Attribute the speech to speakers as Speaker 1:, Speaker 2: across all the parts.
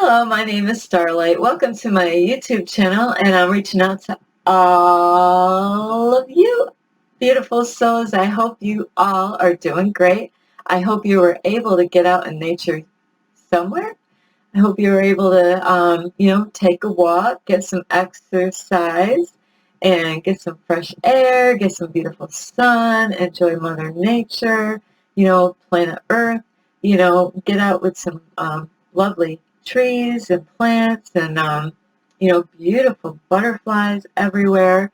Speaker 1: Hello, my name is Starlight. Welcome to my YouTube channel, and I'm reaching out to all of you beautiful souls. I hope you all are doing great. I hope you were able to get out in nature somewhere. I hope you were able to, take a walk, get some exercise, and get some fresh air, get some beautiful sun, enjoy Mother Nature, planet Earth, get out with some lovely trees and plants and, beautiful butterflies everywhere.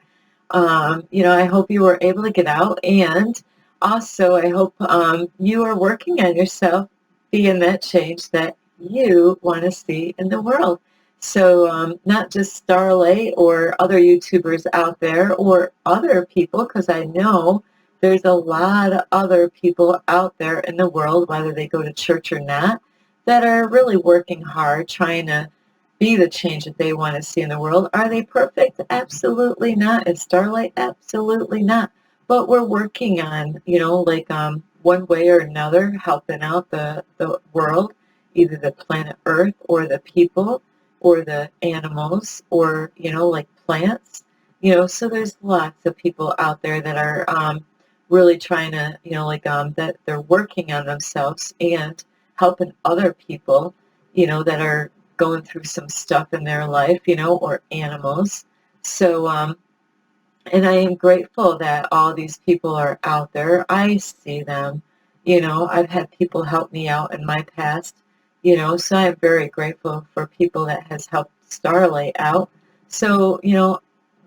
Speaker 1: I hope you were able to get out, and also I hope you are working on yourself being that change that you want to see in the world. So not just Starlight or other YouTubers out there or other people, because I know there's a lot of other people out there in the world, whether they go to church or not, that are really working hard trying to be the change that they want to see in the world. Are they perfect? Absolutely not. Is Starlight? Absolutely not. But we're working on, one way or another, helping out the world, either the planet Earth or the people or the animals or, like plants. So there's lots of people out there that are really trying to, that they're working on themselves and helping other people, that are going through some stuff in their life, or animals. So, and I am grateful that all these people are out there. I see them. I've had people help me out in my past, so I'm very grateful for people that has helped Starlight out. So,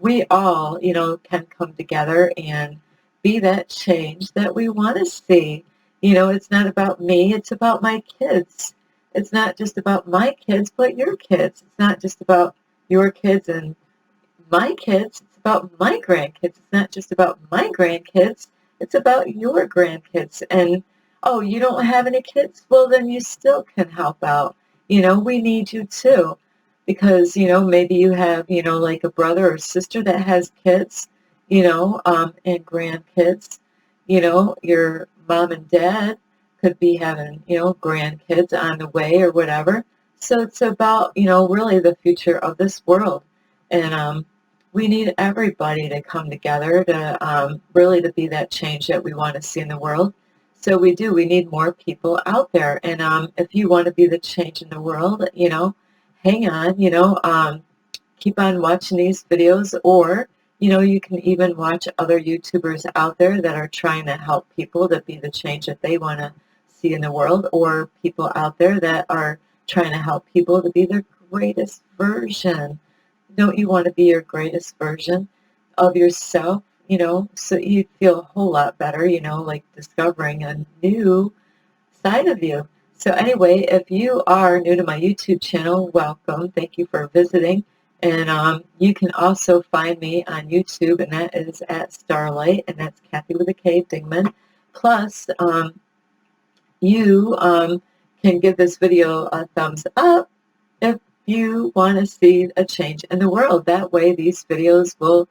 Speaker 1: we all, can come together and be that change that we want to see. It's not about me, it's about my kids. It's not just about my kids, but your kids. It's not just about your kids and my kids. It's about my grandkids. It's not just about my grandkids. It's about your grandkids. And, oh, you don't have any kids? Well, then you still can help out. We need you too. Because, maybe you have, like a brother or sister that has kids, and grandkids. Your mom and dad could be having, grandkids on the way or whatever. So it's about, really the future of this world. And we need everybody to come together to really to be that change that we want to see in the world. So we do. We need more people out there. And if you want to be the change in the world, hang on, keep on watching these videos, or, you can even watch other YouTubers out there that are trying to help people to be the change that they want to see in the world, or people out there that are trying to help people to be their greatest version. Don't you want to be your greatest version of yourself, so you feel a whole lot better, like discovering a new side of you. So anyway, if you are new to my YouTube channel, welcome. Thank you for visiting. And you can also find me on YouTube, and that is at Starlight, and that's Kathy with a K, Dingman. Plus, you can give this video a thumbs up if you want to see a change in the world. That way these videos will,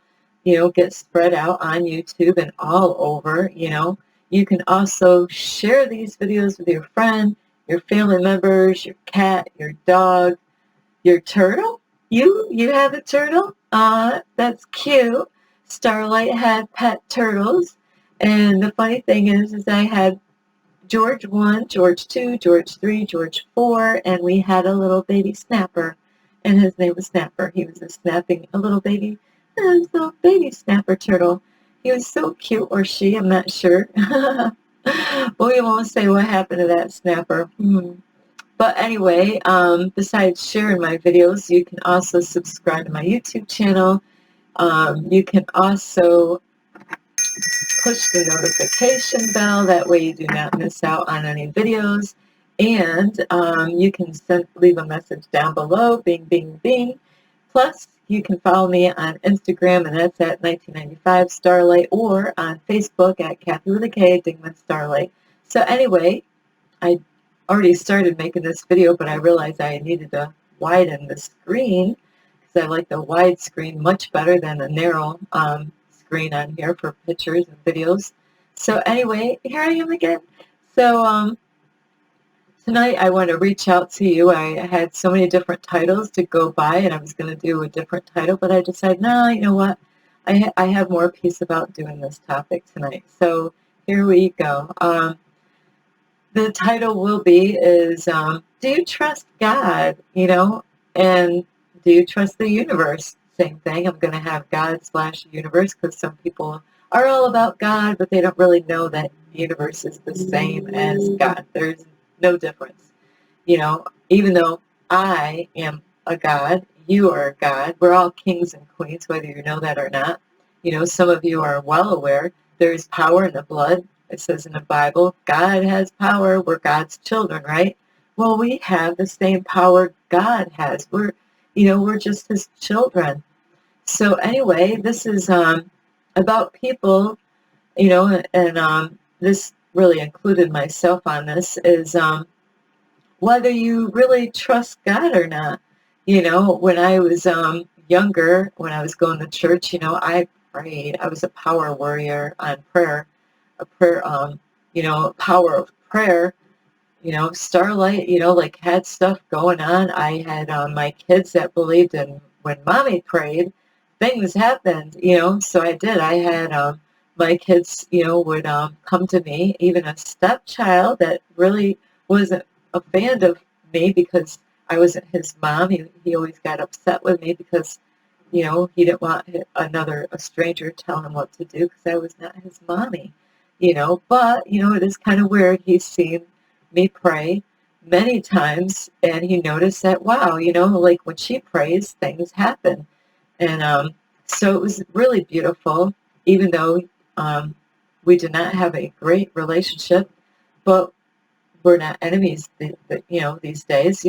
Speaker 1: get spread out on YouTube and all over. You can also share these videos with your friend, your family members, your cat, your dog, your turtle. You have a turtle? That's cute. Starlight had pet turtles. And the funny thing is I had George 1, George 2, George 3, George 4, and we had a little baby snapper, and his name was Snapper. He was a little baby snapper turtle. He was so cute, or she, I'm not sure. But we won't say what happened to that snapper. But anyway, besides sharing my videos, you can also subscribe to my YouTube channel. You can also push the notification bell. That way you do not miss out on any videos. And you can leave a message down below, bing, bing, bing. Plus, you can follow me on Instagram, and that's at 1995 Starlight, or on Facebook at Kathy with a K, Dingman Starlight. So anyway, I already started making this video, but I realized I needed to widen the screen because I like the wide screen much better than the narrow screen on here for pictures and videos. So anyway, here I am again. So tonight I want to reach out to you. I had so many different titles to go by, and I was going to do a different title, but I decided, no, you know what? I have more peace about doing this topic tonight. So here we go. The title will be is, do you trust God, and do you trust the universe? Same thing. I'm going to have God slash universe because some people are all about God, but they don't really know that the universe is the same as God. There's no difference. Even though I am a God, you are a God, we're all kings and queens, whether you know that or not. Some of you are well aware there's power in the blood. It says in the Bible, God has power. We're God's children, right? Well, we have the same power God has. We're just His children. So anyway, this is about people, and this really included myself on this, is whether you really trust God or not. When I was younger, when I was going to church, I prayed. I was a power warrior on prayer, a prayer, power of prayer. Starlight, like had stuff going on. I had my kids that believed in when mommy prayed, things happened, so I did. I had my kids, would come to me, even a stepchild that really wasn't a fan of me because I wasn't his mom. He always got upset with me because, he didn't want a stranger telling him what to do because I was not his mommy, but, it is kind of weird. He's seen me pray many times, and he noticed that, wow, like when she prays, things happen. And so it was really beautiful, even though we did not have a great relationship, but we're not enemies, these days,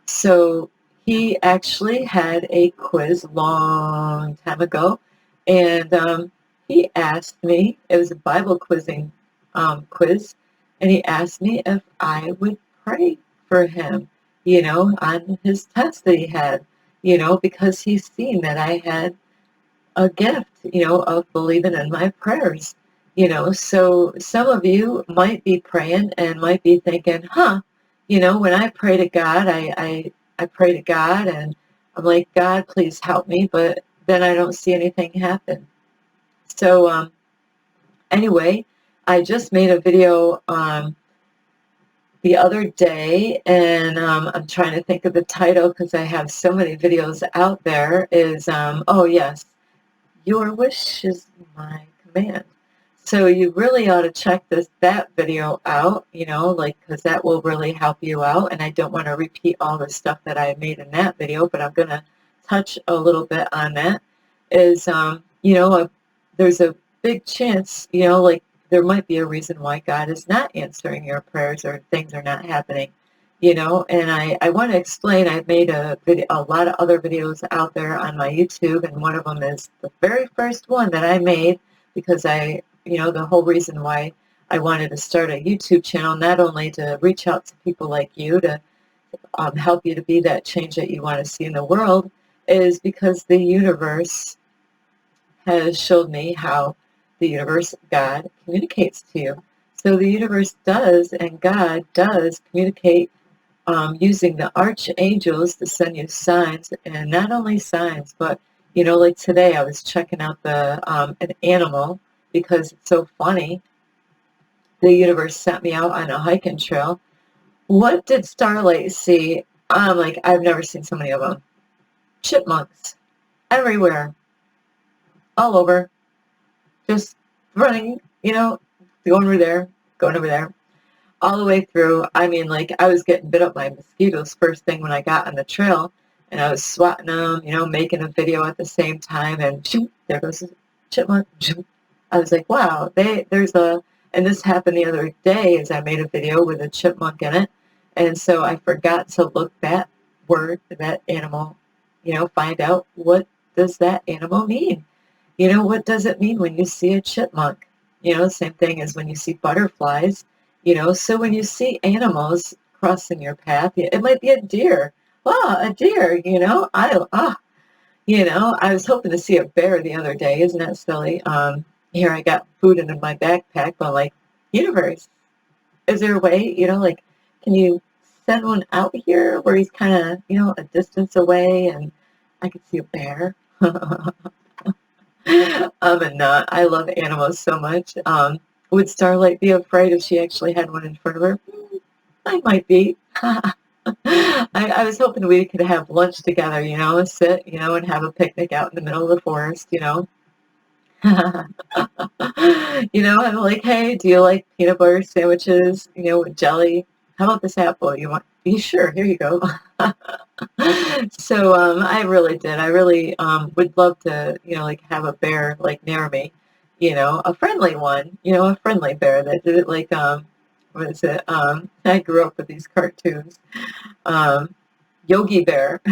Speaker 1: So he actually had a quiz long time ago, and he asked me, it was a Bible quizzing quiz, and he asked me if I would pray for him, on his test that he had, because he's seen that I had a gift, of believing in my prayers, So some of you might be praying and might be thinking, when I pray to God, I pray to God and I'm like, God, please help me, but then I don't see anything happen. So anyway, I just made a video the other day, and I'm trying to think of the title because I have so many videos out there, is, oh yes, your wish is my command. So you really ought to check that video out, because that will really help you out. And I don't want to repeat all the stuff that I made in that video, but I'm going to touch a little bit on that. Is, there's a big chance, like there might be a reason why God is not answering your prayers or things are not happening. And I want to explain, I've made a lot of other videos out there on my YouTube, and one of them is the very first one that I made because the whole reason why I wanted to start a YouTube channel, not only to reach out to people like you to help you to be that change that you want to see in the world, is because the universe has showed me how the universe, God, communicates to you. So the universe does, and God does communicate using the archangels to send you signs, and not only signs, but like today I was checking out an animal because it's so funny. The universe sent me out on a hiking trail. What did Starlight see? I'm like, I've never seen so many of them. Chipmunks everywhere, all over, just running, going over there. All the way through. I mean, like, I was getting bit up by mosquitoes first thing when I got on the trail, and I was swatting them, making a video at the same time, and shoot, there goes a chipmunk. Shoot. I was like, wow, and this happened the other day as I made a video with a chipmunk in it, and so I forgot to look that animal, find out what does that animal mean. What does it mean when you see a chipmunk? Same thing as when you see butterflies. So when you see animals crossing your path, it might be a deer. Oh, a deer, I was hoping to see a bear the other day. Isn't that silly? Here I got food in my backpack, but like, universe, is there a way, like, can you send one out here where he's kind of, a distance away and I could see a bear? I'm a nut. I love animals so much. Would Starlight be afraid if she actually had one in front of her? I might be. I was hoping we could have lunch together, sit, and have a picnic out in the middle of the forest, I'm like, hey, do you like peanut butter sandwiches, with jelly? How about this apple? You want? You sure? Here you go. So I really did. I really would love to, like have a bear like near me, a friendly one, a friendly bear that did it like what is it? I grew up with these cartoons. Yogi Bear.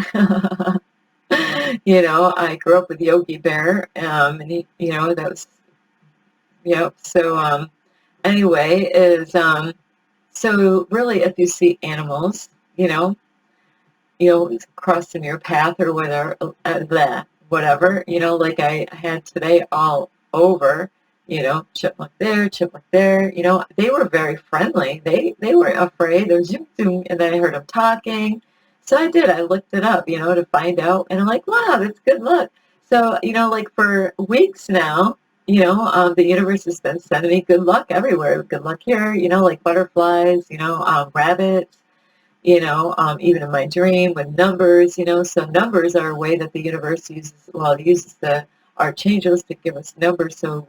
Speaker 1: I grew up with Yogi Bear, and he, that was, so anyway, so really, if you see animals, crossing your path or whatever, whatever, like I had today all over, chipmunk there, they were very friendly. They weren't afraid. There was zoom, zoom, and then I heard them talking. So I did. I looked it up, to find out, and I'm like, wow, that's good luck. So, like for weeks now, the universe has been sending me good luck everywhere. Good luck here, like butterflies, rabbits, even in my dream with numbers, so numbers are a way that the universe uses, well, it uses the archangels to give us numbers, so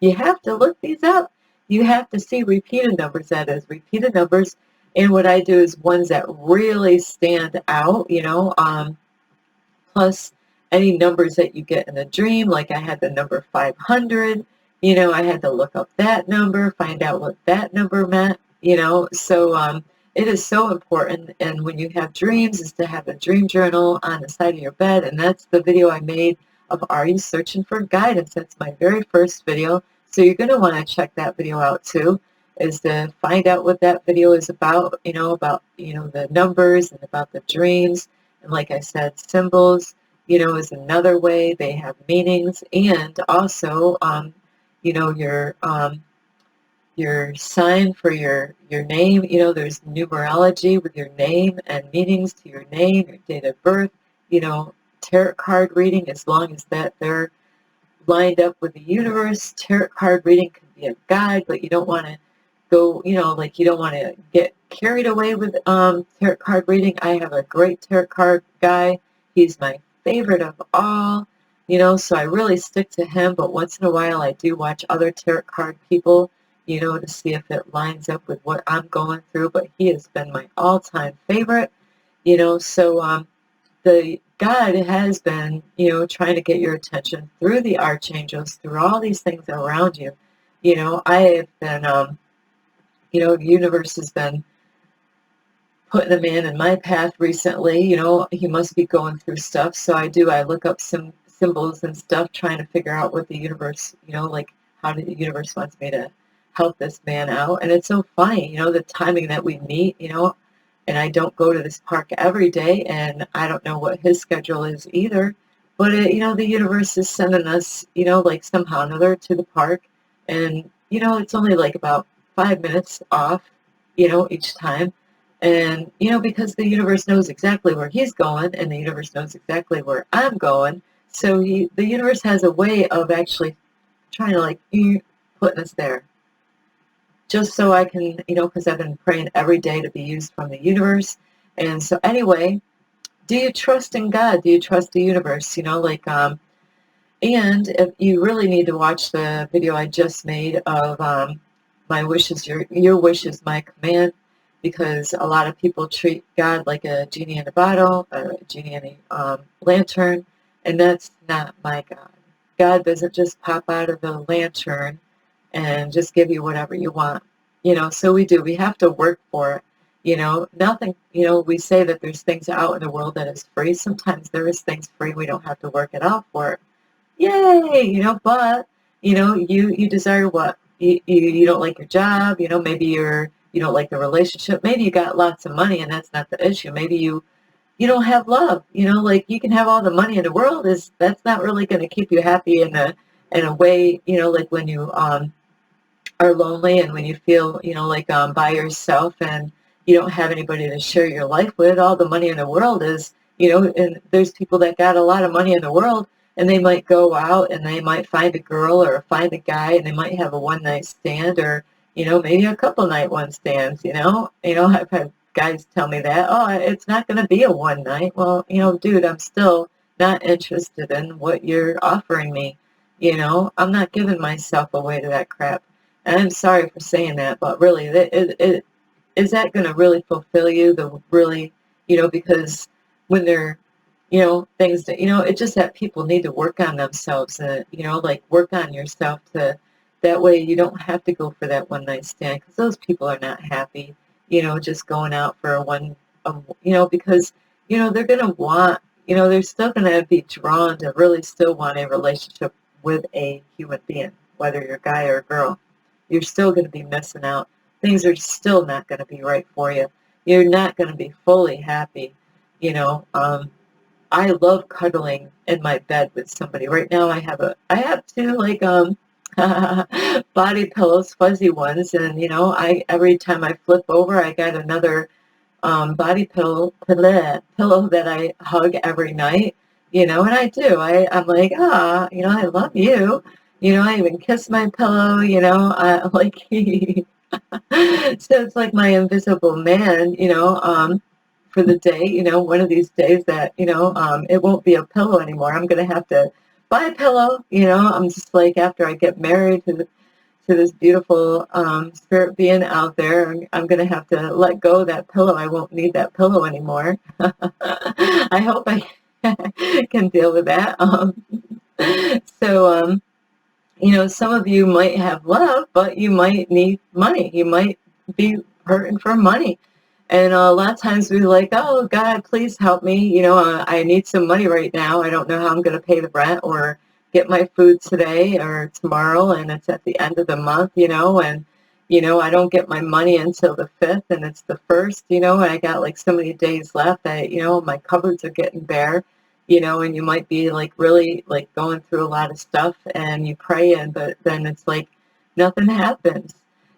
Speaker 1: you have to look these up. You have to see repeated numbers, that is, repeated numbers, and what I do is ones that really stand out, plus any numbers that you get in a dream, like I had the number 500, I had to look up that number, find out what that number meant, so it is so important, and when you have dreams, is to have a dream journal on the side of your bed, and that's the video I made of Are You Searching for Guidance? That's my very first video, so you're going to want to check that video out too, is to find out what that video is about, the numbers and about the dreams, and like I said, symbols, is another way. They have meanings, and also, your sign for your name, there's numerology with your name and meanings to your name, your date of birth, tarot card reading, as long as that they're lined up with the universe. Tarot card reading can be a guide, but you don't want to go, like you don't want to get carried away with tarot card reading. I have a great tarot card guy. He's my favorite of all, so I really stick to him, but once in a while I do watch other tarot card people, to see if it lines up with what I'm going through, but he has been my all-time favorite, so the God has been, trying to get your attention through the archangels, through all these things around you. I have been, the universe has been putting a man in my path recently. He must be going through stuff. So I look up some symbols and stuff, trying to figure out what the universe, like how the universe wants me to help this man out. And it's so funny, the timing that we meet, and I don't go to this park every day, and I don't know what his schedule is either. But, the universe is sending us, like somehow or another to the park. And, it's only like about 5 minutes off, each time. And, because the universe knows exactly where he's going, and the universe knows exactly where I'm going. So the universe has a way of actually trying to, like, putting us there. Just so I can, because I've been praying every day to be used from the universe. And so anyway, do you trust in God? Do you trust the universe? And if you really need to watch the video I just made of my wishes, your wish is my command, because a lot of people treat God like a genie in a bottle, a genie in a lantern, and that's not my God. God doesn't just pop out of the lantern and just give you whatever you want. So we have to work for it. Nothing, we say that there's things out in the world that is free. Sometimes there is things free. We don't have to work it out for it. Yay, but, you desire what? You don't like your job, maybe you don't like the relationship. Maybe you got lots of money and that's not the issue. Maybe you don't have love, like you can have all the money in the world, that's not really going to keep you happy in a way, like when you, are lonely, and when you feel, like by yourself, and you don't have anybody to share your life with, all the money in the world is, and there's people that got a lot of money in the world, and they might go out and they might find a girl or find a guy, and they might have a one night stand, or maybe a couple night one stands. I've had guys tell me that, oh, it's not going to be a one night. Well, dude, I'm still not interested in what you're offering me. I'm not giving myself away to that crap. And I'm sorry for saying that, but really, is that going to really fulfill you? Because when they're, things that, it's just that people need to work on themselves, like work on yourself that way you don't have to go for that one night stand, because those people are not happy, just going out for because, they're going to want, they're still going to be drawn to really still want a relationship with a human being, whether you're a guy or a girl. You're still going to be missing out. Things are still not going to be right for you. You're not going to be fully happy. I love cuddling in my bed with somebody. Right now I have two like body pillows, fuzzy ones, and I every time I flip over I got another body pillow that I hug every night, and I do. I'm like, I love you. I even kiss my pillow, like so it's like my invisible man, for the day, one of these days that, it won't be a pillow anymore. I'm going to have to buy a pillow, I'm just like, after I get married to this beautiful spirit being out there, I'm going to have to let go of that pillow. I won't need that pillow anymore. I hope I can deal with that. So, some of you might have love, but you might need money. You might be hurting for money. And a lot of times we're like, oh, God, please help me. I need some money right now. I don't know how I'm going to pay the rent or get my food today or tomorrow. And it's at the end of the month, and, I don't get my money until the 5th, and it's the 1st, and I got like so many days left that, my cupboards are getting bare, and you might be like really like going through a lot of stuff, and you pray, but then it's like nothing happens.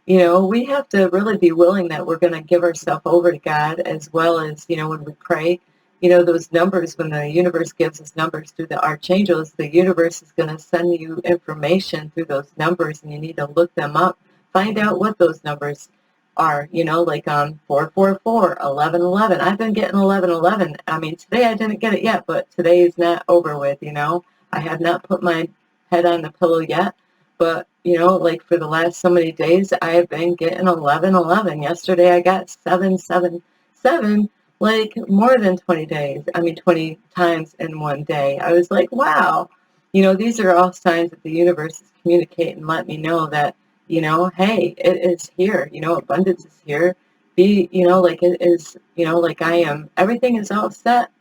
Speaker 1: We have to really be willing that we're going to give ourselves over to God, as well as, when we pray, those numbers, when the universe gives us numbers through the archangels, the universe is going to send you information through those numbers, and you need to look them up, find out what those numbers are, like 444, 1111. I've been getting 1111. I mean, today I didn't get it yet, but today is not over with, I have not put my head on the pillow yet. But, like for the last so many days, I've been getting 1111. Yesterday I got 777, like more than 20 days. I mean, 20 times in one day. I was like, wow. These are all signs that the universe is communicating and let me know that, hey, it is here. Abundance is here. Like it is, like I am. Everything is all set.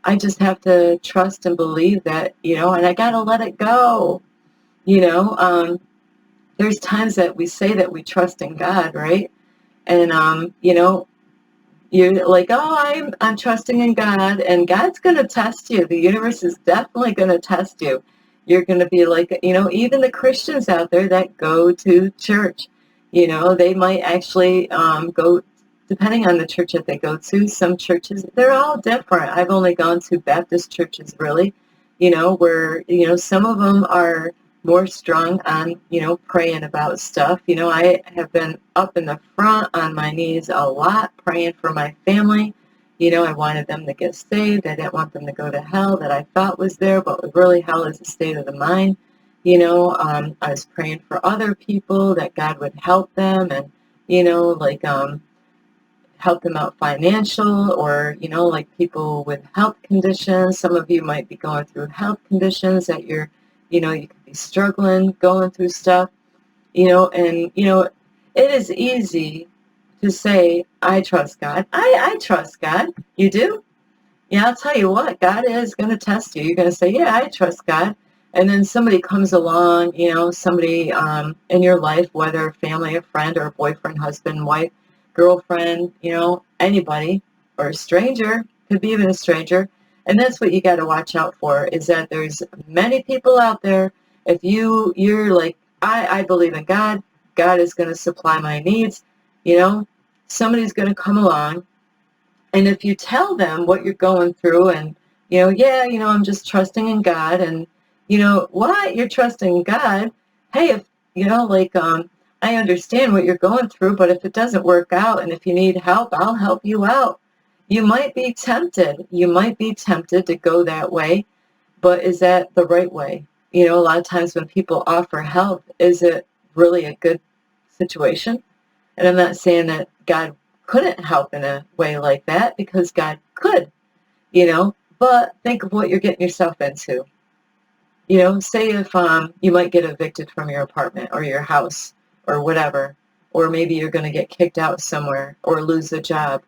Speaker 1: I just have to trust and believe that, and I got to let it go. There's times that we say that we trust in God, right? And you're like, oh, I'm trusting in God, and God's going to test you. The universe is definitely going to test you. You're going to be like, even the Christians out there that go to church, they might actually go, depending on the church that they go to. Some churches, they're all different. I've only gone to Baptist churches, really, where, some of them are more strong on, praying about stuff. I have been up in the front on my knees a lot, praying for my family. I wanted them to get saved. I didn't want them to go to hell that I thought was there, but really hell is a state of the mind. I was praying for other people that God would help them, and, help them out financial, or, like people with health conditions. Some of you might be going through health conditions that you could be struggling, going through stuff, and, it is easy to say, I trust God. I trust God. You do? Yeah, I'll tell you what, God is going to test you. You're going to say, yeah, I trust God. And then somebody comes along, somebody in your life, whether a family, a friend, or a boyfriend, husband, wife, girlfriend, anybody, or a stranger, could be even a stranger. And that's what you got to watch out for, is that there's many people out there. If you're like, I believe in God, God is going to supply my needs, somebody's going to come along. And if you tell them what you're going through and, yeah, I'm just trusting in God and, what? You're trusting in God? Hey, if, I understand what you're going through, but if it doesn't work out and if you need help, I'll help you out. You might be tempted. You might be tempted to go that way, but is that the right way? A lot of times when people offer help, is it really a good situation? And I'm not saying that God couldn't help in a way like that, because God could, but think of what you're getting yourself into. Say if you might get evicted from your apartment or your house or whatever, or maybe you're going to get kicked out somewhere or lose a job,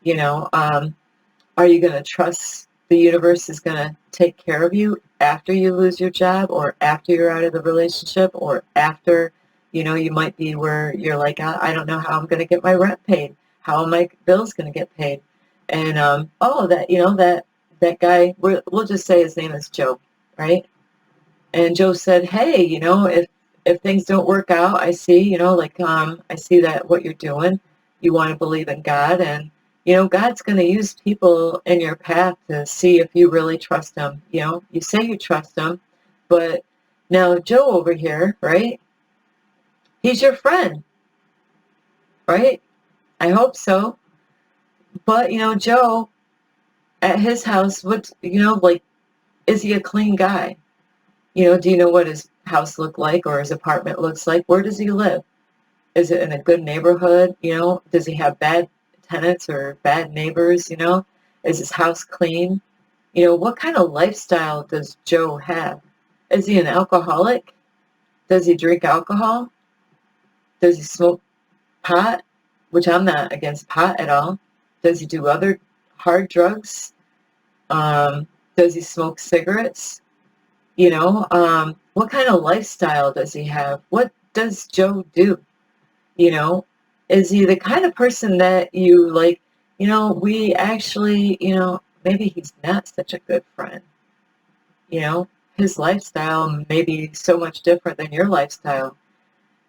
Speaker 1: are you going to trust the universe is going to take care of you after you lose your job or after you're out of the relationship or after, you might be where you're like, I don't know how I'm going to get my rent paid. How are my bills going to get paid? And, that guy, we'll just say his name is Joe, right? And Joe said, hey, if things don't work out, I see, I see that what you're doing, you want to believe in God, and, God's going to use people in your path to see if you really trust him. You say you trust him, but now Joe over here, right? He's your friend, right? I hope so. But, Joe, at his house, is he a clean guy? Do you know what his house looked like or his apartment looks like? Where does he live? Is it in a good neighborhood? Does he have bad tenants or bad neighbors? Is his house clean? What kind of lifestyle does Joe have? Is he an alcoholic? Does he drink alcohol? Does he smoke pot? Which I'm not against pot at all. Does he do other hard drugs? Does he smoke cigarettes? What kind of lifestyle does he have? What does Joe do? Is he the kind of person that you like, we actually, maybe he's not such a good friend. His lifestyle may be so much different than your lifestyle.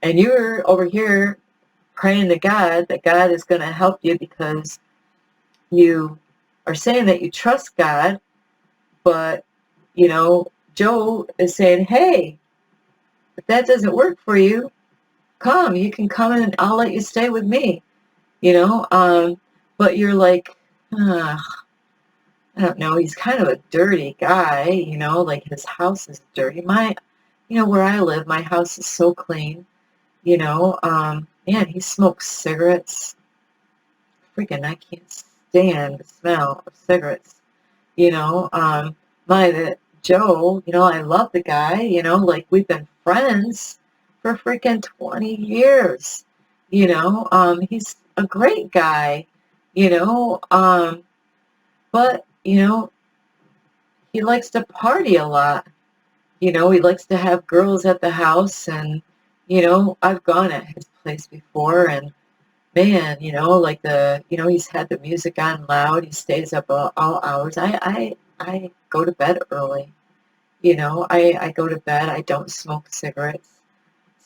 Speaker 1: And you're over here praying to God that God is going to help you because you are saying that you trust God, but, Joe is saying, hey, if that doesn't work for you, you can come and I'll let you stay with me, but you're like, I don't know, he's kind of a dirty guy, like his house is dirty. Where I live, my house is so clean, man, he smokes cigarettes. Freaking, I can't stand the smell of cigarettes, Joe, I love the guy, like we've been friends for freaking 20 years, he's a great guy, but, he likes to party a lot, he likes to have girls at the house and, I've gone at his place before and man, like he's had the music on loud, he stays up all hours. I go to bed early. I go to bed. I don't smoke cigarettes.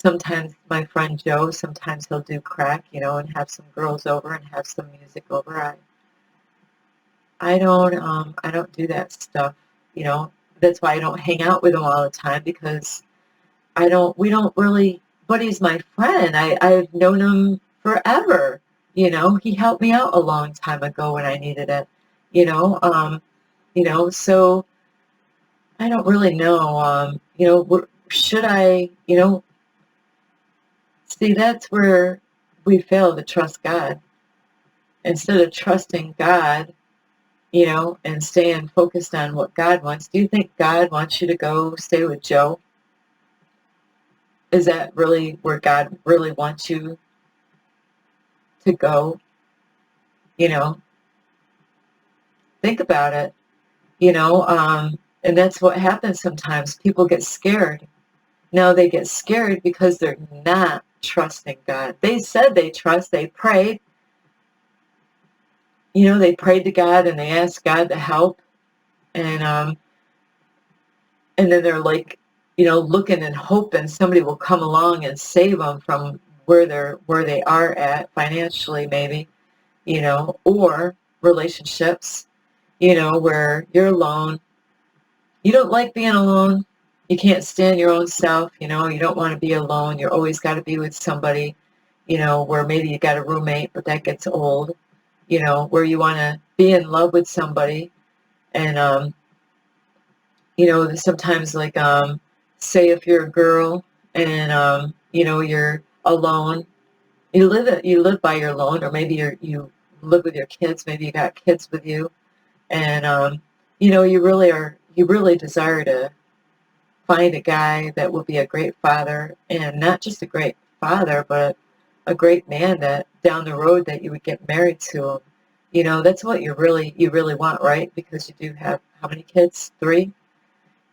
Speaker 1: Sometimes my friend Joe, sometimes he'll do crack, and have some girls over and have some music over. I don't do that stuff, That's why I don't hang out with him all the time because we don't really, but he's my friend. I've known him forever, he helped me out a long time ago when I needed it, so I don't really know, should I, see, that's where we fail to trust God. Instead of trusting God, and staying focused on what God wants, do you think God wants you to go stay with Joe? Is that really where God really wants you to go? Think about it, and that's what happens sometimes. People get scared. Now they get scared because they're not trusting God. They said they trust, they prayed, they prayed to God and they asked God to help. And then they're like, looking and hoping somebody will come along and save them from where they are at financially, maybe, or relationships, where you're alone. You don't like being alone. You can't stand your own self. You don't want to be alone. You're always got to be with somebody, where maybe you got a roommate, but that gets old, where you want to be in love with somebody. And, sometimes like, say if you're a girl and, you're alone, you live by your alone, or maybe you live with your kids, maybe you got kids with you, and, you really desire to find a guy that will be a great father, and not just a great father, but a great man that down the road that you would get married to him. That's what you really want, right? Because you do have how many kids? 3,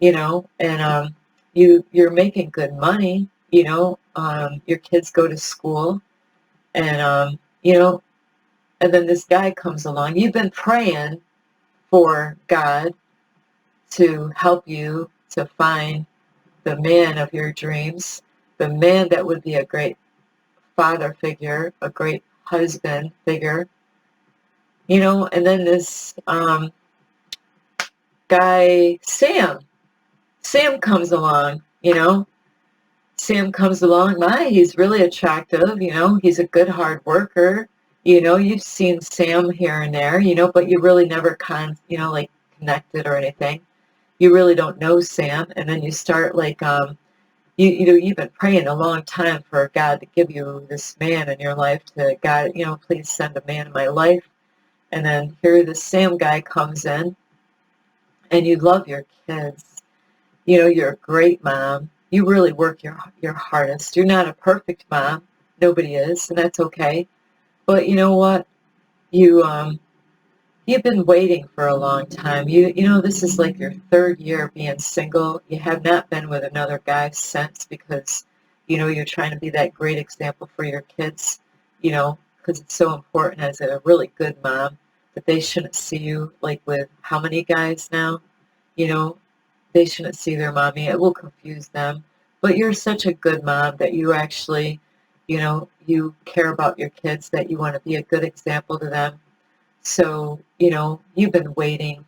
Speaker 1: and you're making good money, your kids go to school, and and then this guy comes along. You've been praying for God to help you to find the man of your dreams, the man that would be a great father figure, a great husband figure, and then this guy, Sam comes along, Sam comes along, he's really attractive, he's a good hard worker, you've seen Sam here and there, but you really never like connected or anything. You really don't know Sam, and then you start like, you've been praying a long time for God to give you this man in your life, to God, please send a man in my life. And then here this Sam guy comes in, and you love your kids. You're a great mom. You really work your hardest. You're not a perfect mom. Nobody is, and that's okay. But you know what? You've been waiting for a long time. This is like your 3rd year being single. You have not been with another guy since, because, you're trying to be that great example for your kids, because it's so important as a really good mom that they shouldn't see you like with how many guys now, you know, they shouldn't see their mommy. It will confuse them. But you're such a good mom that you actually, you care about your kids, that you want to be a good example to them. So, you've been waiting.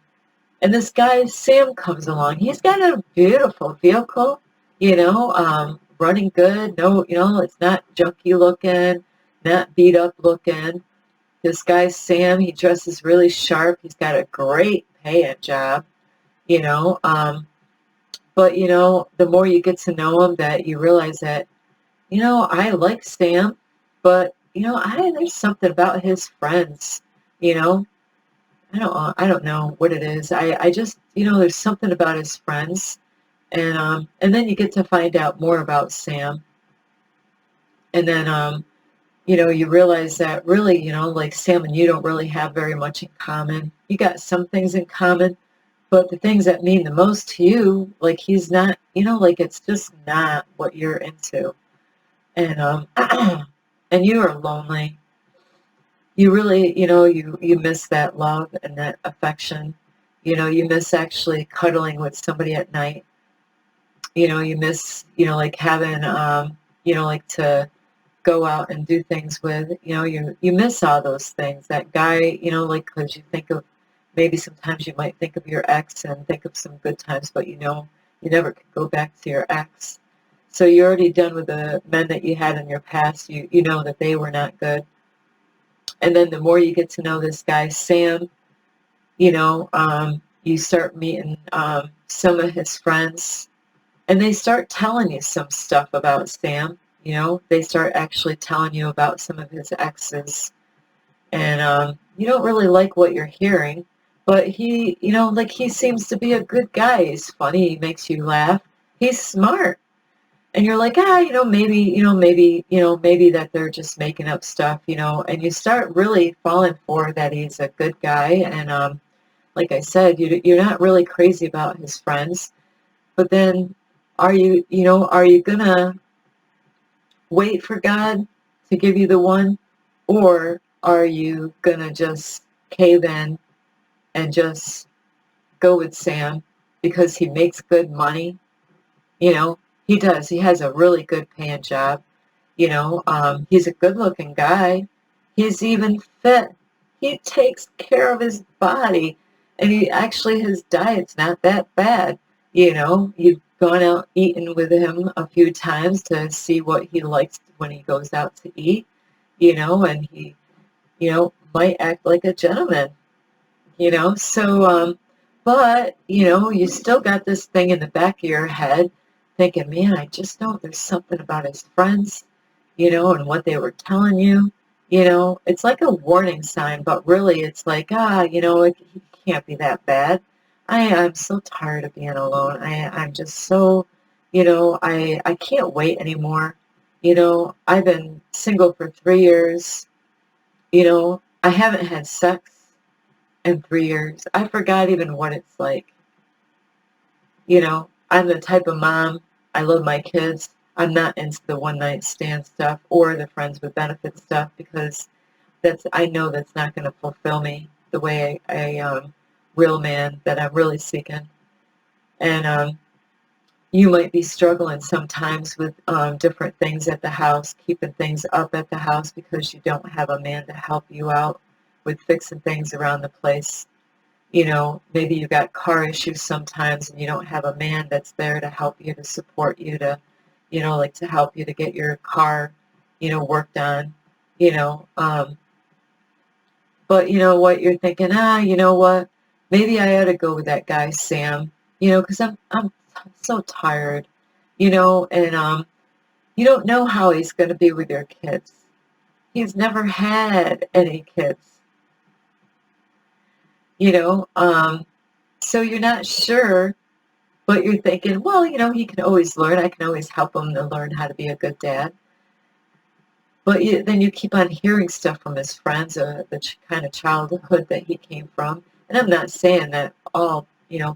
Speaker 1: And this guy, Sam, comes along. He's got a beautiful vehicle, running good. No, it's not junky looking, not beat up looking. This guy, Sam, he dresses really sharp. He's got a great paying job, you know. But, the more you get to know him, that you realize that, I like Sam, but, there's something about his friends, you know. I don't know what it is. I just, there's something about his friends. And then you get to find out more about Sam. And then, you realize that really, like Sam and you don't really have very much in common. You got some things in common, but the things that mean the most to you, like he's not, like it's just not what you're into. And, and you are lonely. You really, you miss that love and that affection. You miss actually cuddling with somebody at night. You miss, like having, like to go out and do things with, you miss all those things. That guy, like, because you think of, maybe sometimes you might think of your ex and think of some good times, but you never can go back to your ex. So you're already done with the men that you had in your past. You know that they were not good. And then the more you get to know this guy, Sam, you start meeting some of his friends, and they start telling you some stuff about Sam. They start actually telling you about some of his exes. And you don't really like what you're hearing, but he, like he seems to be a good guy. He's funny. He makes you laugh. He's smart. And you're like, maybe that they're just making up stuff, and you start really falling for that he's a good guy. And like I said, you're not really crazy about his friends, but then are you gonna wait for God to give you the one, or are you gonna just cave in and just go with Sam because he makes good money? He does. He has a really good paying job. He's a good-looking guy. He's even fit. He takes care of his body, and his diet's not that bad. You've gone out eating with him a few times to see what he likes when he goes out to eat, and he, might act like a gentleman, but, you still got this thing in the back of your head thinking, man, I just know there's something about his friends, and what they were telling you. It's like a warning sign, but really it's like, he can't be that bad. I'm so tired of being alone. I'm just so, I can't wait anymore. I've been single for 3 years. I haven't had sex in 3 years. I forgot even what it's like. I'm the type of mom, I love my kids. I'm not into the one night stand stuff or the friends with benefits stuff because I know that's not going to fulfill me the way a real man that I'm really seeking. And you might be struggling sometimes with different things at the house, keeping things up at the house because you don't have a man to help you out with fixing things around the place. Maybe you got car issues sometimes and you don't have a man that's there to help you, to support you, to, like to help you to get your car, worked on, you know. But you know what, you're thinking, you know what, maybe I ought to go with that guy, Sam, because I'm so tired, and you don't know how he's going to be with your kids. He's never had any kids, you know. So you're not sure, but you're thinking, well, he can always learn. I can always help him to learn how to be a good dad. But then you keep on hearing stuff from his friends, the kind of childhood that he came from. And I'm not saying that all,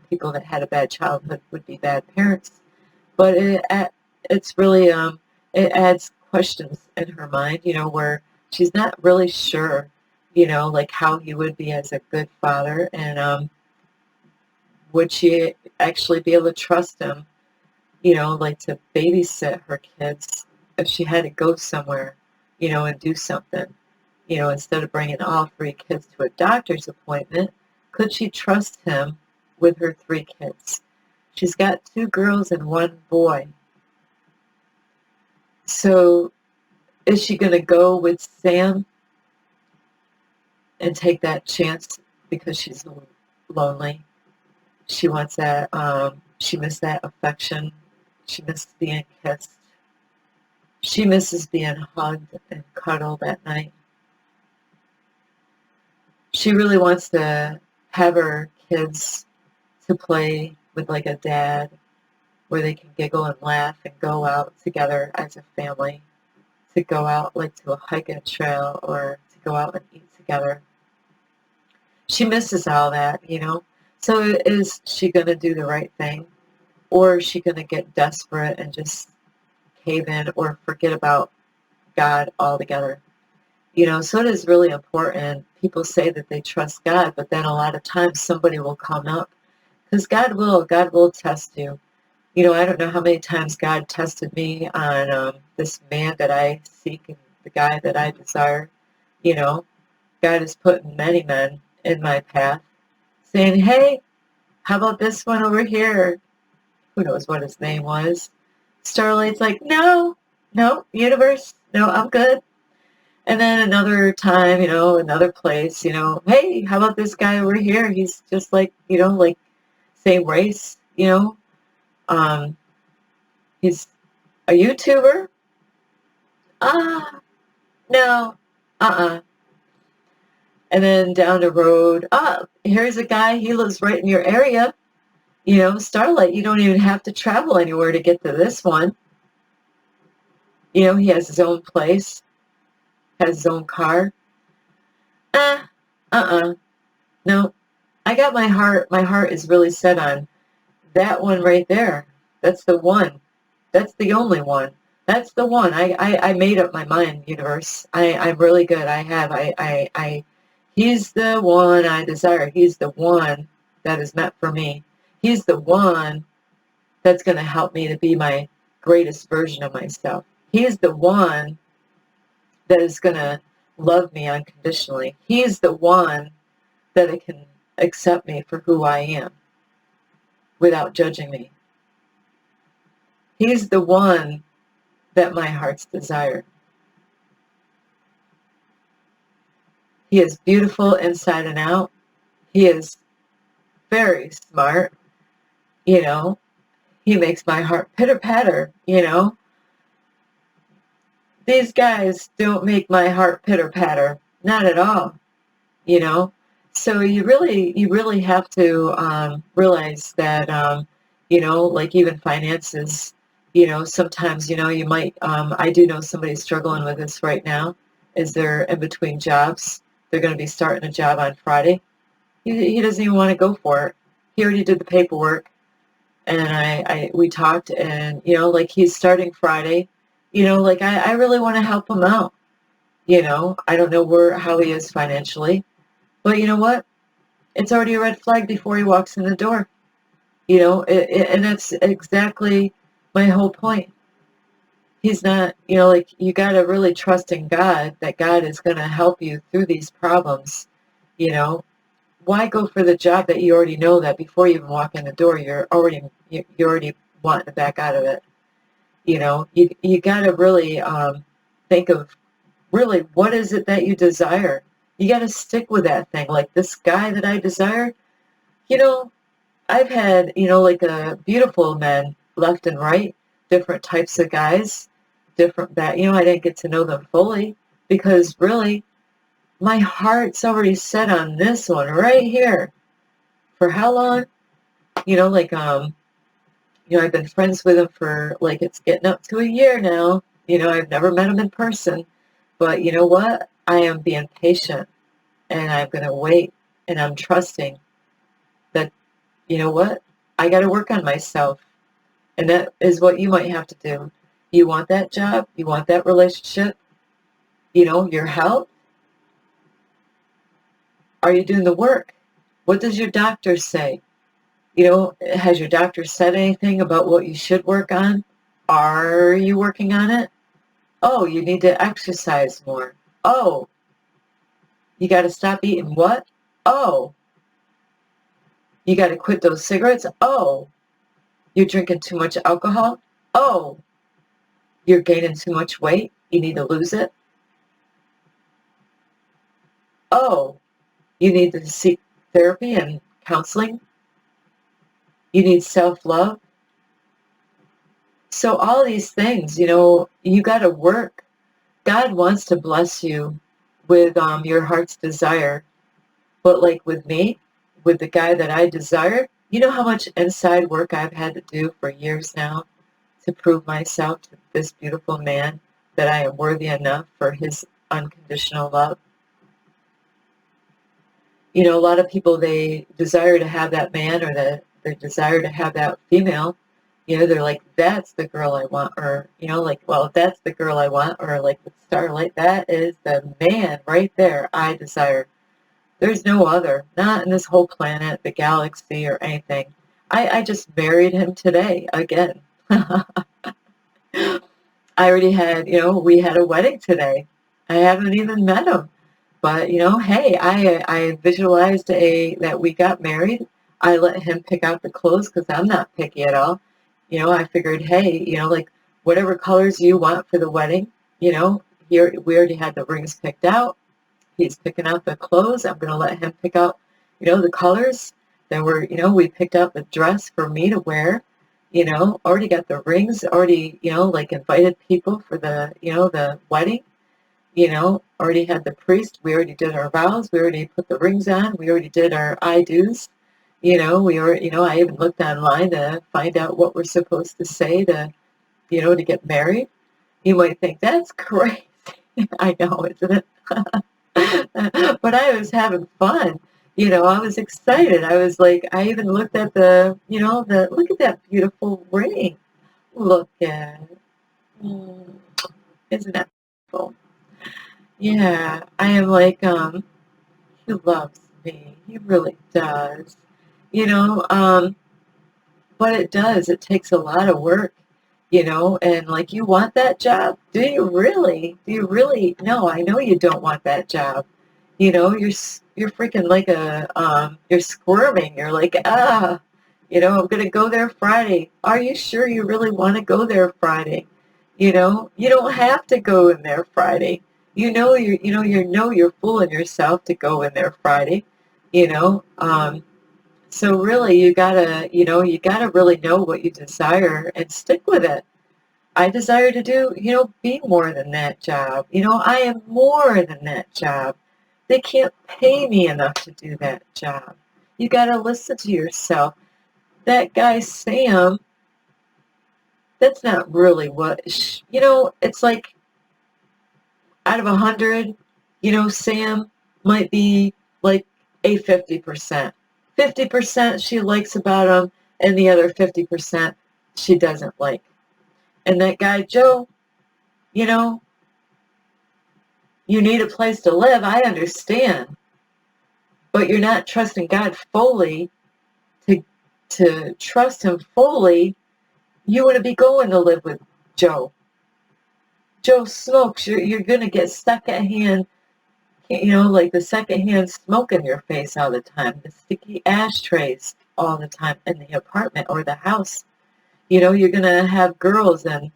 Speaker 1: people that had a bad childhood would be bad parents, but it's really, it adds questions in her mind, where she's not really sure, like how he would be as a good father, and would she actually be able to trust him, like to babysit her kids if she had to go somewhere, and do something, instead of bringing all 3 kids to a doctor's appointment, could she trust him with her 3 kids? She's got 2 girls and 1 boy. So is she going to go with Sam and take that chance because she's lonely? She wants that, she missed that affection. She misses being kissed. She misses being hugged and cuddled at night. She really wants to have her kids to play with like a dad where they can giggle and laugh and go out together as a family, to go out like to a hiking trail or to go out and eat together. She misses all that, So is she going to do the right thing? Or is she going to get desperate and just cave in or forget about God altogether? So it is really important. People say that they trust God, but then a lot of times somebody will come up because God will test you. I don't know how many times God tested me on this man that I seek and the guy that I desire. God has put many men in my path saying, hey, how about this one over here? Who knows what his name was? Starlight's like, no, universe, no, I'm good. And then another time, another place, hey, how about this guy over here? He's just like, like same race, he's a YouTuber. No, And then down the road, here's a guy, he lives right in your area. Starlight, you don't even have to travel anywhere to get to this one. He has his own place, has his own car. No, I got my heart is really set on that one right there. That's the one. That's the only one. That's the one. I made up my mind, universe. I'm really good. He's the one I desire. He's the one that is meant for me. He's the one that's going to help me to be my greatest version of myself. He's the one that is going to love me unconditionally. He's the one that can accept me for who I am without judging me. He's the one that my heart's desire. He is beautiful inside and out. He is very smart, you know. He makes my heart pitter-patter, you know. These guys don't make my heart pitter-patter. Not at all, you know. So you really have to realize that, you know, like even finances, you know, sometimes, you know, you might, I do know somebody struggling with this right now, is they're in between jobs. They're going to be starting a job on Friday. He doesn't even want to go for it. He already did the paperwork, and we talked, and, you know, like he's starting Friday, you know, like I really want to help him out, you know. I don't know how he is financially, but you know what? It's already a red flag before he walks in the door, you know, and that's exactly my whole point. He's not, you know, like you got to really trust in God that God is going to help you through these problems, you know. Why go for the job that you already know that before you even walk in the door, you're already wanting to back out of it? You know, you got to really think of really what is it that you desire. You got to stick with that thing. Like this guy that I desire, you know, I've had, you know, like beautiful men left and right, different types of guys, different that, you know, I didn't get to know them fully because really my heart's already set on this one right here. For how long? You know, like, you know, I've been friends with him for, like, it's getting up to a year now. You know, I've never met him in person. But you know what? I am being patient, and I'm going to wait, and I'm trusting that, you know what? I got to work on myself. And that is what you might have to do. You want that job? You want that relationship? You know, your health? Are you doing the work? What does your doctor say? You know, has your doctor said anything about what you should work on? Are you working on it? Oh, you need to exercise more. Oh, you got to stop eating what? Oh, you got to quit those cigarettes. Oh, you're drinking too much alcohol. Oh, you're gaining too much weight. You need to lose it. Oh, you need to seek therapy and counseling. You need self-love. So all these things, you know, you got to work. God wants to bless you with your heart's desire. But like with me, with the guy that I desire, you know how much inside work I've had to do for years now to prove myself to this beautiful man that I am worthy enough for his unconditional love. You know, a lot of people, they desire to have that man or they desire to have that female. You know, they're like, that's the girl I want. Or, you know, like, well, if that's the girl I want. Or like with Starlight, that is the man right there I desire. There's no other, not in this whole planet, the galaxy, or anything. I just married him today again. I already had, you know, we had a wedding today. I haven't even met him. But, you know, hey, I visualized that we got married. I let him pick out the clothes because I'm not picky at all. You know, I figured, hey, you know, like whatever colors you want for the wedding, you know, here we already had the rings picked out. He's picking out the clothes. I'm going to let him pick out, you know, the colors. Then you know, we picked out the dress for me to wear. You know, already got the rings, already, you know, like invited people for the, you know, the wedding. You know, already had the priest. We already did our vows. We already put the rings on. We already did our I do's. You know, you know, I even looked online to find out what we're supposed to say to, you know, to get married. You might think that's crazy. I know, isn't it? But I was having fun. You know, I was excited. I was like, I even looked at you know, look at that beautiful ring. Look at it. Mm, isn't that beautiful? Yeah, I am like, he loves me. He really does. You know, but it does. It takes a lot of work. you know, and like, you want that job? Do you really? Do you really? No, I know you don't want that job. You know, you're freaking like you're squirming. You're like, you know, I'm gonna go there Friday. Are you sure you really want to go there Friday? You know, you don't have to go in there Friday. You know fooling yourself to go in there Friday. You know, so really you gotta really know what you desire and stick with it. I desire to do, be more than that job. I am more than that job. They can't pay me enough to do that job. You got to listen to yourself. That guy, Sam, that's not really it's like out of 100, Sam might be like a 50%. 50% she likes about him, and the other 50% she doesn't like. And that guy, Joe, you know, you need a place to live. I understand. But you're not trusting God fully. To trust him fully, you want to be going to live with Joe. Joe smokes. You're going to get secondhand, like the secondhand smoke in your face all the time, the sticky ashtrays all the time in the apartment or the house. You're going to have girls, and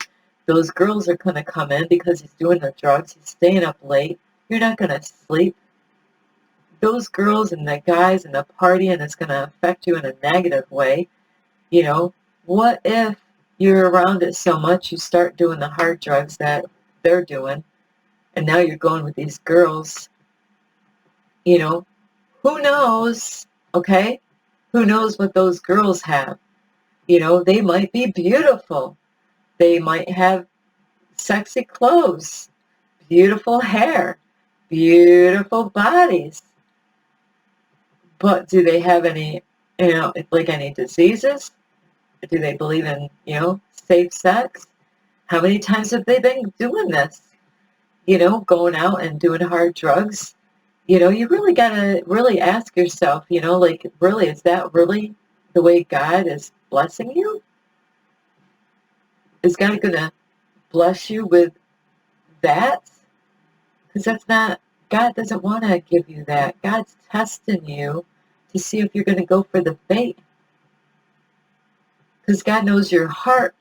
Speaker 1: those girls are going to come in because he's doing the drugs. He's staying up late. You're not going to sleep. Those girls and the guys and the party, and it's going to affect you in a negative way. What if you're around it so much you start doing the hard drugs that they're doing, and now you're going with these girls? Who knows? Okay, who knows what those girls have? They might be beautiful. They might have sexy clothes, beautiful hair, beautiful bodies. But do they have any, like any diseases? Do they believe in, safe sex? How many times have they been doing this? Going out and doing hard drugs? You really got to really ask yourself, like, really, is that really the way God is blessing you? Is God going to bless you with that? Because that's not, God doesn't want to give you that. God's testing you to see if you're going to go for the bait. Because God knows your heart.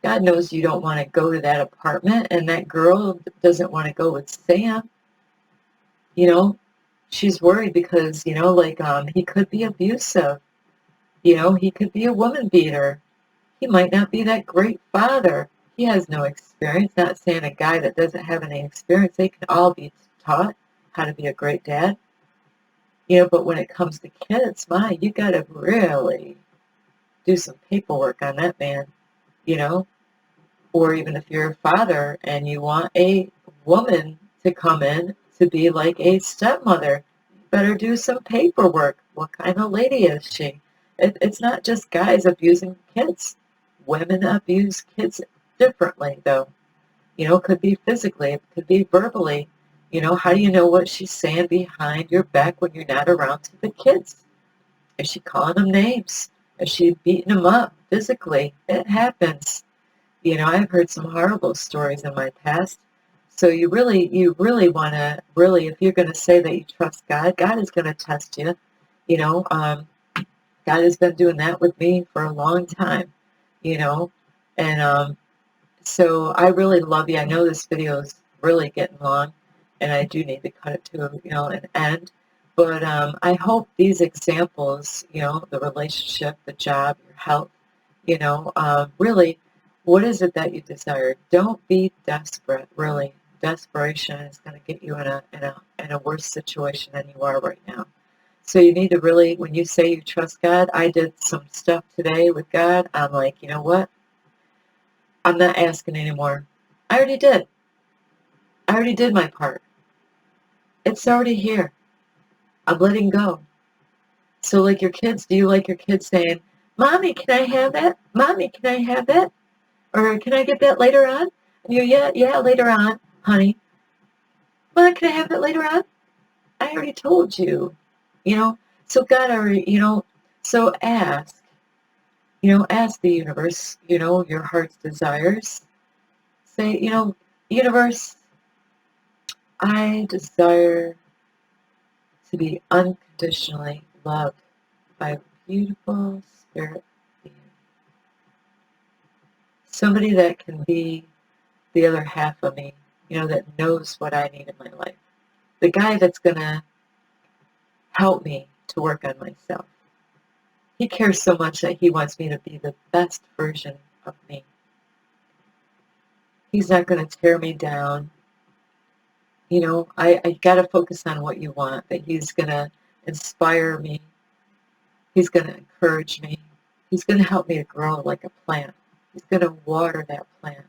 Speaker 1: God knows you don't want to go to that apartment, and that girl doesn't want to go with Sam. She's worried because, he could be abusive. He could be a woman beater. He might not be that great father. He has no experience. Not saying a guy that doesn't have any experience. They can all be taught how to be a great dad. But when it comes to kids, you got to really do some paperwork on that man, Or even if you're a father and you want a woman to come in to be like a stepmother, you better do some paperwork. What kind of lady is she? It's not just guys abusing kids. Women abuse kids differently, though. It could be physically, it could be verbally. How do you know what she's saying behind your back when you're not around to the kids? Is she calling them names? Is she beating them up physically? It happens. I've heard some horrible stories in my past. So you really want to, if you're going to say that you trust God, God is going to test you. God has been doing that with me for a long time, and so I really love you. I know this video is really getting long, and I do need to cut it to, an end. But I hope these examples, the relationship, the job, your health, really, what is it that you desire? Don't be desperate, really. Desperation is going to get you in a worse situation than you are right now. So you need to really, when you say you trust God, I did some stuff today with God. I'm like, you know what? I'm not asking anymore. I already did. I already did my part. It's already here. I'm letting go. So like your kids, do you like your kids saying, Mommy, can I have that? Mommy, can I have that? Or can I get that later on? And you, yeah, later on, honey. Mom, can I have that later on? I already told you. So God already, so ask. ask the universe, your heart's desires. Say, universe, I desire to be unconditionally loved by a beautiful spirit being. Somebody that can be the other half of me, that knows what I need in my life. The guy that's going to help me to work on myself. He cares so much that he wants me to be the best version of me. He's not going to tear me down. I got to focus on what you want, that he's going to inspire me. He's going to encourage me. He's going to help me to grow like a plant. He's going to water that plant.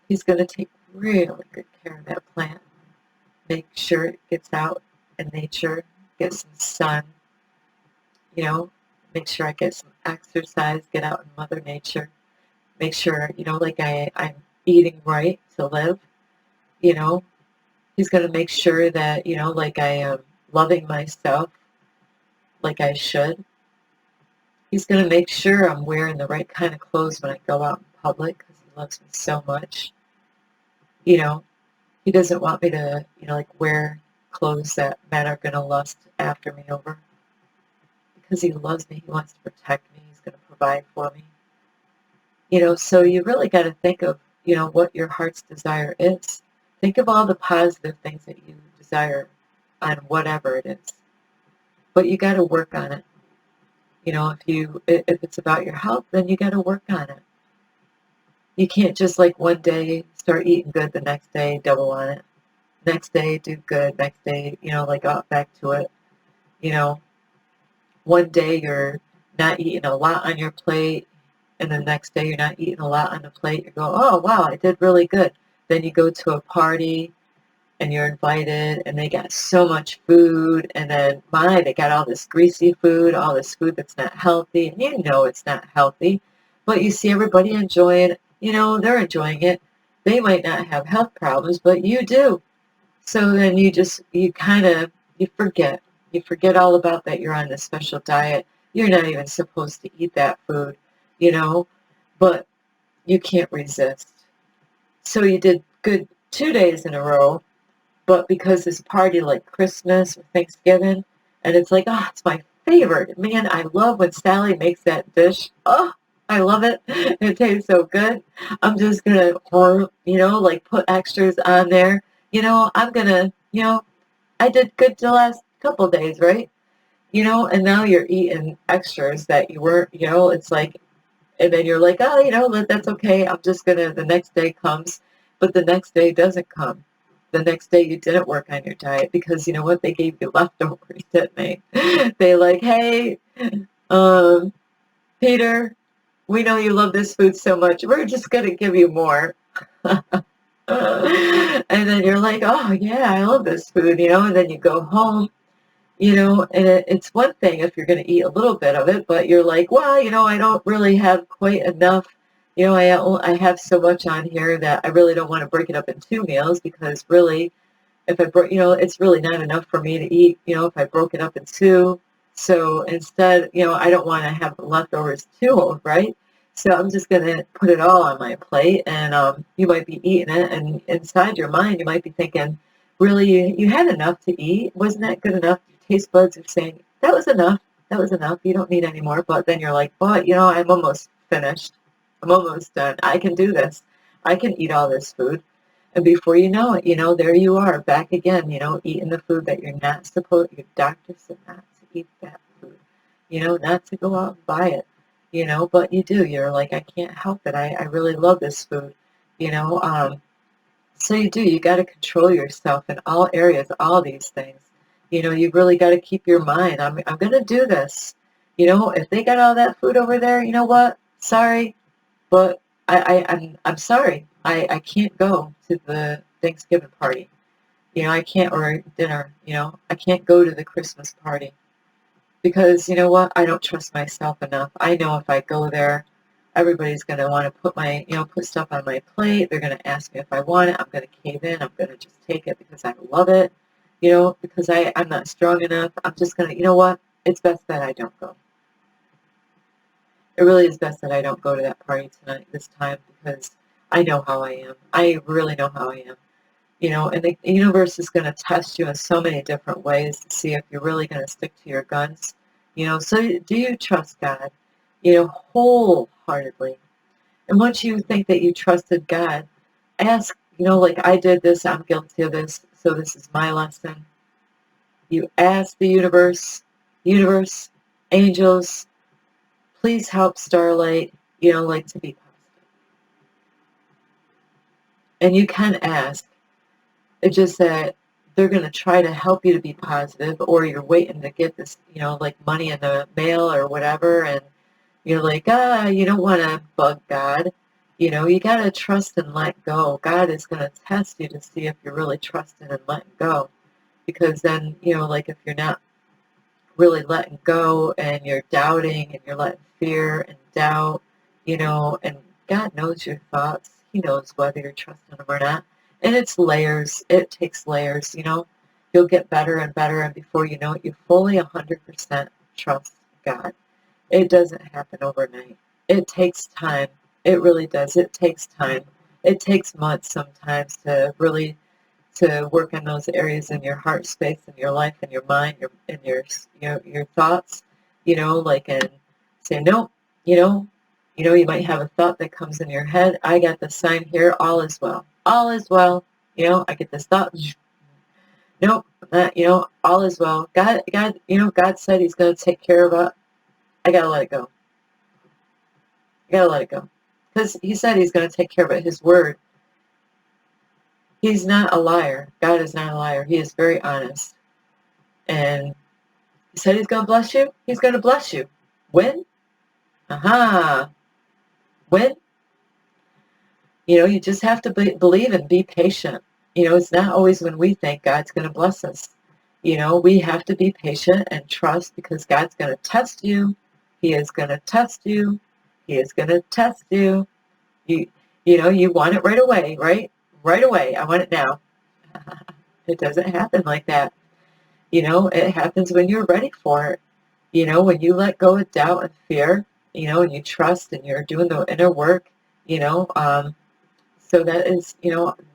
Speaker 1: He's going to take really good care of that plant. Make sure it gets out in nature, get some sun, make sure I get some exercise, get out in Mother Nature, make sure, like I'm eating right to live, he's going to make sure that, like I am loving myself like I should. He's going to make sure I'm wearing the right kind of clothes when I go out in public because he loves me so much. He doesn't want me to, wear clothes that men are going to lust after me over. Because he loves me, he wants to protect me, he's going to provide for me. So you really got to think of, what your heart's desire is. Think of all the positive things that you desire on whatever it is. But you got to work on it. If it's about your health, then you got to work on it. You can't just like one day start eating good, the next day double on it. Next day do good, next day, back to it. One day you're not eating a lot on your plate, and the next day you're not eating a lot on the plate. You go, oh, wow, I did really good. Then you go to a party, and you're invited, and they got so much food, and then, they got all this greasy food, all this food that's not healthy, and it's not healthy, but you see everybody enjoying it. They're enjoying it. They might not have health problems, but you do. So then you forget. You forget all about that you're on this special diet. You're not even supposed to eat that food, but you can't resist. So you did good 2 days in a row, but because this party like Christmas or Thanksgiving, and it's like, oh, it's my favorite. Man, I love when Sally makes that dish. Oh, I love it. It tastes so good. I'm just going to, put extras on there. I'm going to, I did good the last couple days, right? And now you're eating extras that you weren't, it's like, and then you're like, oh, that's okay. I'm just going to, the next day comes, but the next day doesn't come. The next day you didn't work on your diet because you know what? They gave you leftovers, didn't they? They like, hey, Peter, we know you love this food so much. We're just going to give you more. And then you're like, oh, yeah, I love this food, and then you go home, and it's one thing if you're going to eat a little bit of it, but you're like, well, I don't really have quite enough. I have so much on here that I really don't want to break it up in 2 meals because really, if I broke, it's really not enough for me to eat, if I broke it up in 2. So instead, I don't want to have leftovers too old, right? So I'm just going to put it all on my plate, and you might be eating it, and inside your mind, you might be thinking, really, you had enough to eat? Wasn't that good enough? Your taste buds are saying, that was enough. That was enough. You don't need any more. But then you're like, but, I'm almost finished. I'm almost done. I can do this. I can eat all this food. And before you know it, there you are back again, eating the food that you're not supposed, your doctor said not to eat that food, not to go out and buy it, but you do. You're like, I can't help it. I really love this food, you know. So you do. You got to control yourself in all areas, all these things. You've really got to keep your mind. I'm going to do this. If they got all that food over there, you know what? Sorry, but I'm sorry. I can't go to the Thanksgiving party. I can't, or dinner, I can't go to the Christmas party because you know what? I don't trust myself enough. I know if I go there, everybody's going to want to put stuff on my plate. They're going to ask me if I want it. I'm going to cave in. I'm going to just take it because I love it, because I'm not strong enough. I'm just going to, you know what? It's best that I don't go. it really is best that I don't go to that party tonight, this time, because I know how I am. I really know how I am. And the universe is going to test you in so many different ways to see if you're really going to stick to your guns. So do you trust God, wholeheartedly? And once you think that you trusted God, ask, like I did this, I'm guilty of this, so this is my lesson. You ask the universe, angels, please help Starlight, like to be positive. And you can ask. It's just that they're going to try to help you to be positive, or you're waiting to get this, like money in the mail or whatever, and you're like, you don't want to bug God. You got to trust and let go. God is going to test you to see if you're really trusting and letting go. Because then, like if you're not really letting go and you're doubting and you're letting fear and doubt, and God knows your thoughts. He knows whether you're trusting him or not. And it's layers. It takes layers, You'll get better and better, and before you know it, you fully 100% trust God. It doesn't happen overnight. It takes time. It really does. It takes time. It takes months sometimes to work on those areas in your heart space, in your life, in your mind, your thoughts, and say no, you might have a thought that comes in your head. I got the sign here, all is well. All is well. I get this thought. Nope, all is well. God said he's going to take care of it. I got to let it go. I got to let it go. Because he said he's going to take care of it. His word. He's not a liar. God is not a liar. He is very honest. And he said he's going to bless you. He's going to bless you. When? Aha. When? You just have to believe and be patient. It's not always when we think God's going to bless us. We have to be patient and trust, because God's going to test you. He is going to test you. He is going to test you. You want it right away, right? Right away. I want it now. It doesn't happen like that. It happens when you're ready for it. When you let go of doubt and fear, and you trust and you're doing the inner work, so that is,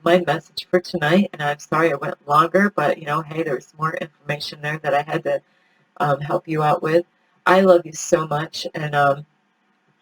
Speaker 1: my message for tonight. And I'm sorry I went longer, but, hey, there's more information there that I had to help you out with. I love you so much, and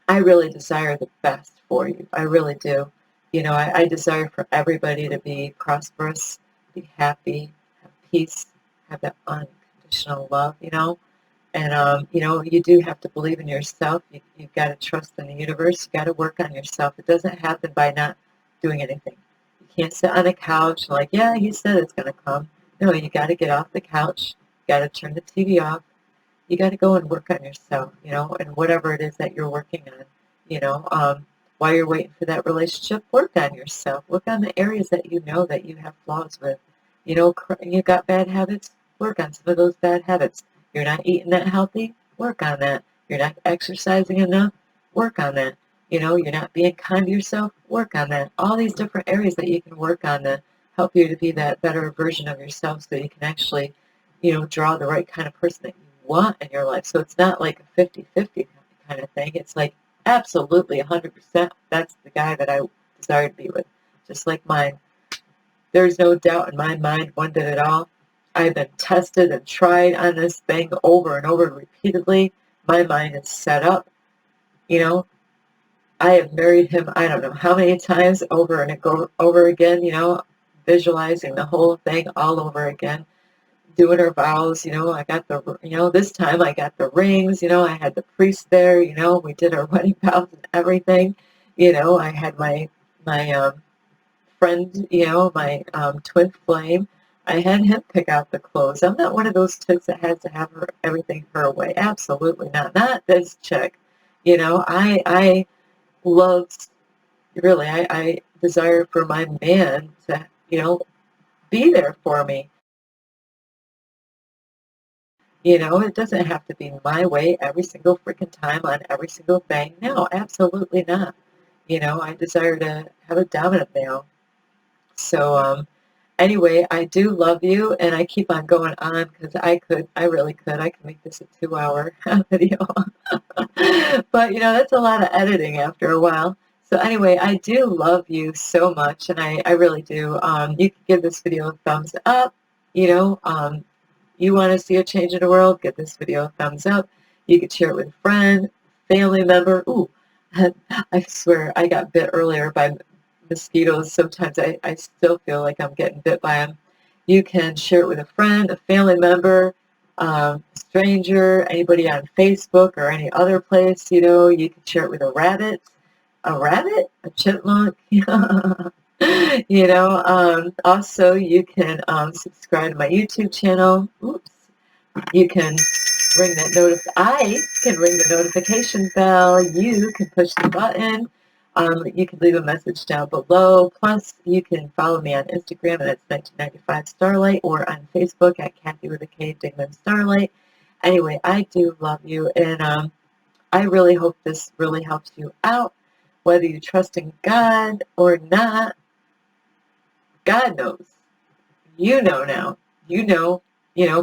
Speaker 1: I really desire the best for you. I really do. I desire for everybody to be prosperous, be happy, have peace, have that unconditional love, And, you do have to believe in yourself. You've got to trust in the universe. You've got to work on yourself. It doesn't happen by not doing anything. You can't sit on a couch like, yeah, he said it's going to come. No, you got to get off the couch. You got to turn the TV off. You got to go and work on yourself, and whatever it is that you're working on, while you're waiting for that relationship, work on yourself. Work on the areas that you know that you have flaws with. You got bad habits, work on some of those bad habits. You're not eating that healthy, work on that. You're not exercising enough, work on that. You're not being kind to yourself, work on that. All these different areas that you can work on to help you to be that better version of yourself, so you can actually, draw the right kind of person that you want in your life. So it's not like a 50-50 kind of thing. It's like absolutely 100%. That's the guy that I desire to be with, just like mine. There's no doubt in my mind one bit at all. I've been tested and tried on this thing over and over repeatedly. My mind is set up. I have married him, I don't know how many times, over and over again, visualizing the whole thing all over again, doing our vows. I got this time I got the rings. I had the priest there. We did our wedding vows and everything. I had my friend, my twin flame. I had him pick out the clothes. I'm not one of those chicks that has to have everything her way. Absolutely not. Not this chick. I love, really, I desire for my man to, be there for me. It doesn't have to be my way every single freaking time on every single thing. No, absolutely not. I desire to have a dominant male. So, Anyway, I do love you, and I keep on going on because I really could. I could make this a 2-hour video. But, that's a lot of editing after a while. So anyway, I do love you so much, and I really do. You can give this video a thumbs up. You want to see a change in the world, give this video a thumbs up. You can share it with a friend, family member. Ooh, I swear I got bit earlier by mosquitoes. Sometimes I still feel like I'm getting bit by them. You can share it with a friend, a family member, a stranger, anybody on Facebook or any other place. You can share it with a rabbit, a chipmunk. Also you can subscribe to my YouTube channel. Oops. You can I can ring the notification bell. You can push the button. You can leave a message down below. Plus, you can follow me on Instagram, and that's 1995 Starlight, or on Facebook at Kathy with a K, Dingman Starlight. Anyway, I do love you, and I really hope this really helps you out. Whether you trust in God or not, God knows. You know now.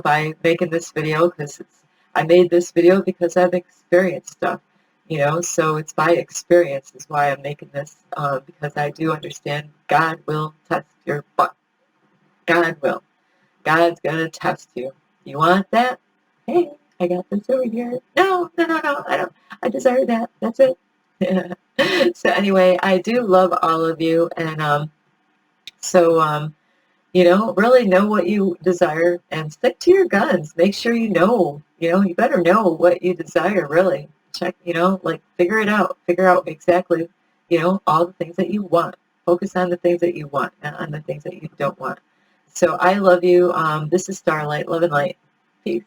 Speaker 1: By making this video, because I made this video because I've experienced stuff, so it's by experience is why I'm making this, because I do understand God will test your butt. God will. God's going to test you. You want that? Hey, I got this over here. No, I don't. I desire that. That's it. So anyway, I do love all of you, and really know what you desire and stick to your guns. Make sure you better know what you desire, really. Check, figure it out. Figure out exactly, all the things that you want. Focus on the things that you want, not on the things that you don't want. So I love you. This is Starlight. Love and light. Peace.